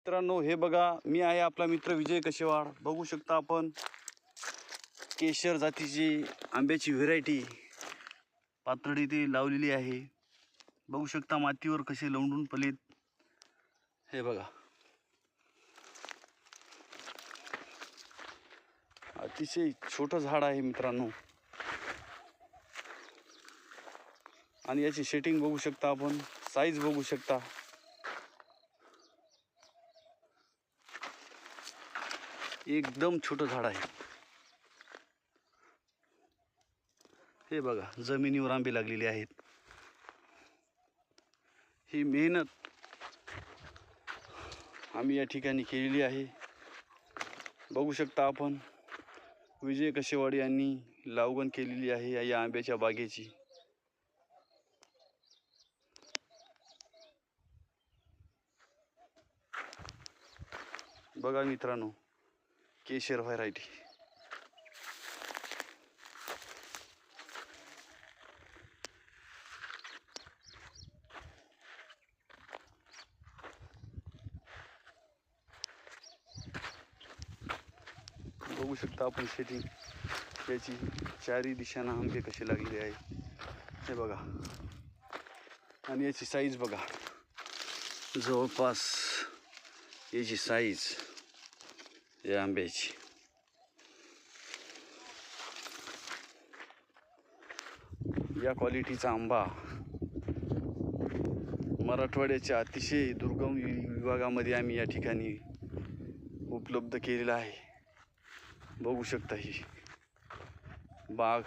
मित्रांनो हे बघा, मी आहे आपला मित्र विजय कशेवाड. बघू शकता आपण केशर जातीची आंब्याची व्हेरायटी पातळी ती लावलेली आहे. बघू शकता मातीवर कसे लवंडून पडलेत. हे बघा, अतिशय छोटं झाड आहे मित्रांनो. आणि याची सेटिंग बघू शकता आपण, साईज बघू शकता. एकदम छोटं झाड आहे. हे बघा, जमिनीवर आंबे लागलेले आहेत. ही मेहनत आम्ही या ठिकाणी केलेली आहे. बघू शकता आपण विजय कशेवाड यांनी लागवड केलेली आहे या आंब्याच्या बागेची. बघा मित्रांनो, केशर व्हरायटी. बघू शकता आपण सेटिंग याची, चारी दिशांना आंबे कसे लागलेले आहे. हे बघा, आणि याची साईज बघा, जवळपास याची साईज या आंब्याची. या क्वालिटीचा आंबा मराठवाड्याच्या अतिशय दुर्गम विभागामध्ये आम्ही या ठिकाणी उपलब्ध केलेला आहे. बघू शकता ही बाग